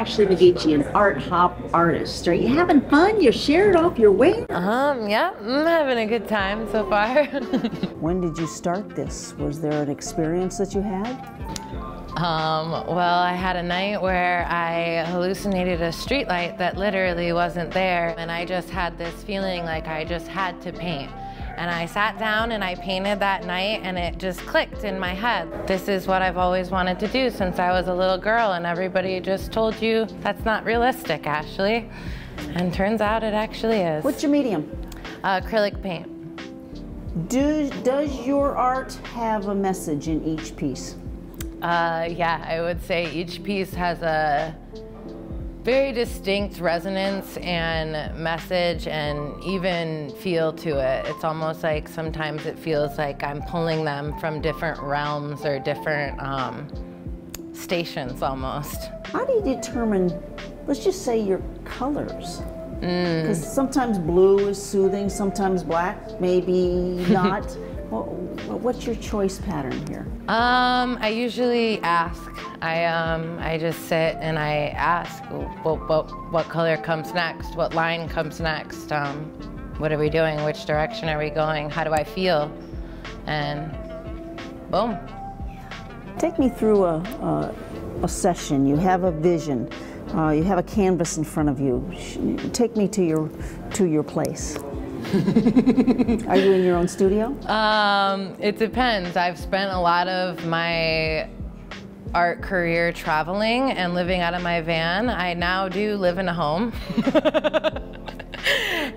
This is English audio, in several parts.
Ashley McGeachy, an art hop artist. Are you having fun? You shared off your way? Yeah, I'm having a good time so far. When did you start this? Was there an experience that you had? Well, I had a night where I hallucinated a streetlight that literally wasn't there, and I just had this feeling like I just had to paint. And I sat down and I painted that night, and it just clicked in my head. This is what I've always wanted to do since I was a little girl, and everybody just told you that's not realistic, Ashley. And turns out it actually is. What's your medium? Acrylic paint. Does your art have a message in each piece? Yeah, I would say each piece has a very distinct resonance and message and even feel to it. It's almost like sometimes it feels like I'm pulling them from different realms or different stations almost. How do you determine, let's just say, your colors? Because sometimes blue is soothing, sometimes black, maybe not. What's your choice pattern here? I usually ask. I just sit and I ask, what color comes next? What line comes next? What are we doing? Which direction are we going? How do I feel? And boom. Take me through a session. You have a vision. You have a canvas in front of you. Take me to your place. Are you in your own studio? It depends. I've spent a lot of my art career traveling and living out of my van. I now do live in a home.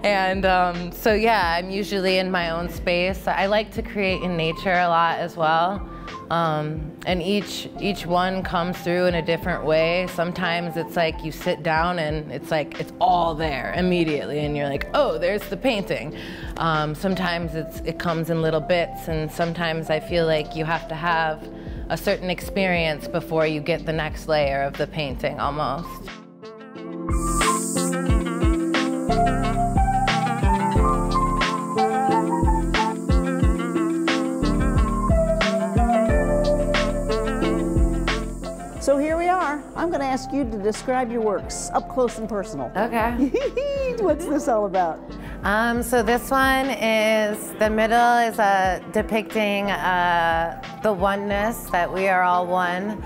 And so yeah, I'm usually in my own space. I like to create in nature a lot as well. And each one comes through in a different way. Sometimes it's like you sit down and it's like it's all there immediately and you're like, oh, there's the painting. Sometimes it comes in little bits, and sometimes I feel like you have to have a certain experience before you get the next layer of the painting almost. So here we are. I'm going to ask you to describe your works up close and personal. Okay. What's this all about? So this one is, the middle is depicting the oneness, that we are all one.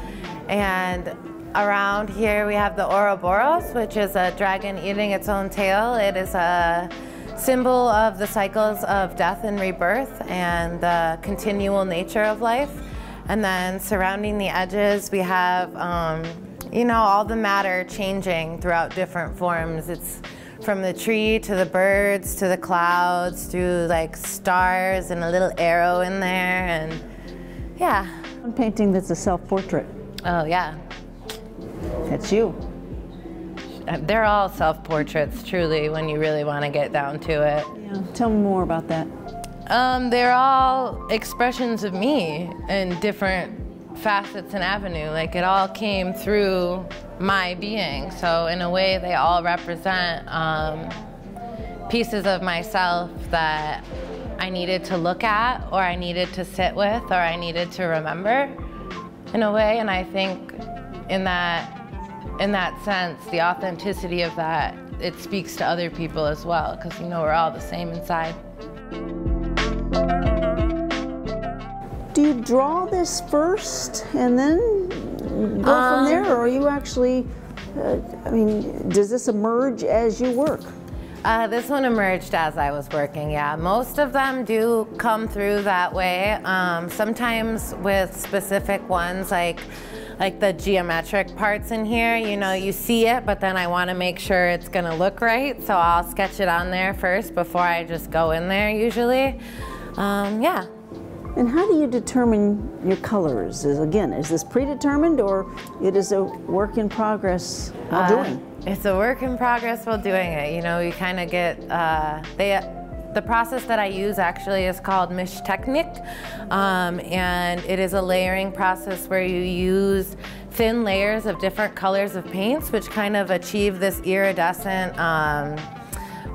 And around here we have the Ouroboros, which is a dragon eating its own tail. It is a symbol of the cycles of death and rebirth and the continual nature of life. And then surrounding the edges, we have, you know, all the matter changing throughout different forms. It's from the tree to the birds to the clouds to like stars and a little arrow in there, and yeah. One painting that's a self-portrait. Oh yeah. That's you. They're all self-portraits, truly, when you really want to get down to it. Yeah. Tell me more about that. They're all expressions of me in different facets and avenue. Like, it all came through my being. So in a way, they all represent pieces of myself that I needed to look at, or I needed to sit with, or I needed to remember in a way. And I think in that sense, the authenticity of that, it speaks to other people as well, because, you know, we're all the same inside. Do you draw this first and then go from there, or are you actually, I mean, does this emerge as you work? This one emerged as I was working, yeah. Most of them do come through that way. Sometimes with specific ones, like the geometric parts in here, you know, you see it, but then I want to make sure it's going to look right, so I'll sketch it on there first before I just go in there usually. Yeah. And how do you determine your colors? Is this predetermined, or it is a work in progress while doing? It's a work in progress while doing it. You know, you kind of get, the process that I use actually is called Mischtechnik, and it is a layering process where you use thin layers of different colors of paints, which kind of achieve this iridescent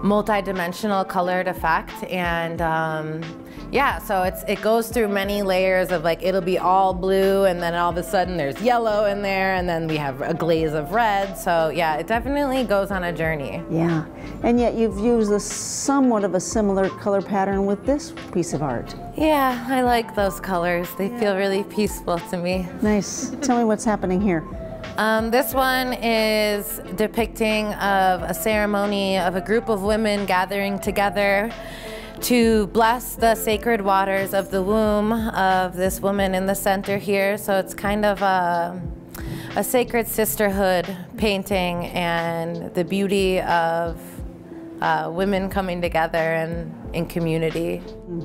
multi-dimensional colored effect, and yeah, so it goes through many layers of, like, it'll be all blue and then all of a sudden there's yellow in there and then we have a glaze of red. So yeah, it definitely goes on a journey. Yeah, and yet you've used somewhat of a similar color pattern with this piece of art. Yeah, I like those colors. They feel really peaceful to me. Nice. Tell me what's happening here. This one is depicting of a ceremony of a group of women gathering together to bless the sacred waters of the womb of this woman in the center here. So it's kind of a sacred sisterhood painting, and the beauty of women coming together and in community.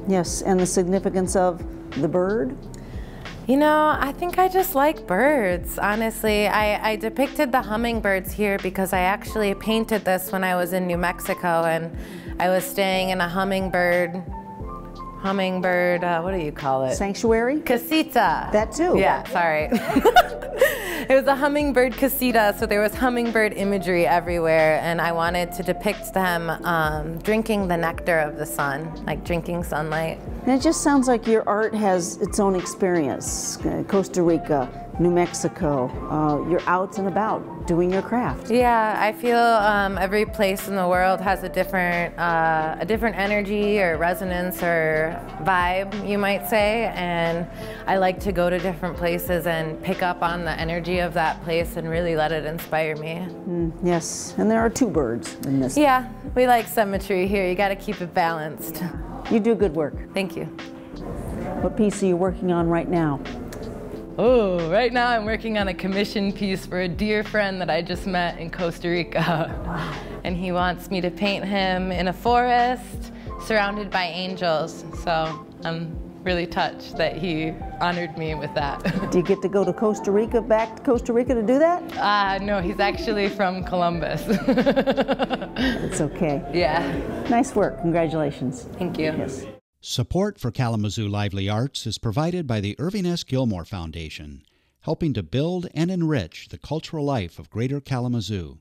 Yes, and the significance of the bird? You know, I think I just like birds, honestly. I depicted the hummingbirds here because I actually painted this when I was in New Mexico, and I was staying in a hummingbird, what do you call it? Sanctuary? Casita. That too. Yeah, sorry. It was a hummingbird casita, so there was hummingbird imagery everywhere, and I wanted to depict them drinking the nectar of the sun, like drinking sunlight. And it just sounds like your art has its own experience. Costa Rica, New Mexico, you're out and about doing your craft. Yeah, I feel every place in the world has a different energy or resonance or vibe, you might say, and I like to go to different places and pick up on the energy of that place and really let it inspire me. Yes, and there are two birds in this. Yeah, we like symmetry here. You got to keep it balanced. You do good work. Thank you. What piece are you working on right now? Oh, right now I'm working on a commission piece for a dear friend that I just met in Costa Rica. Wow. And he wants me to paint him in a forest surrounded by angels. So I'm really touched that he honored me with that. Do you get to go to Costa Rica, back to Costa Rica to do that? No, he's actually from Columbus. It's okay. Yeah. Nice work. Congratulations. Thank you. Yes. Support for Kalamazoo Lively Arts is provided by the Irving S. Gilmore Foundation, helping to build and enrich the cultural life of Greater Kalamazoo.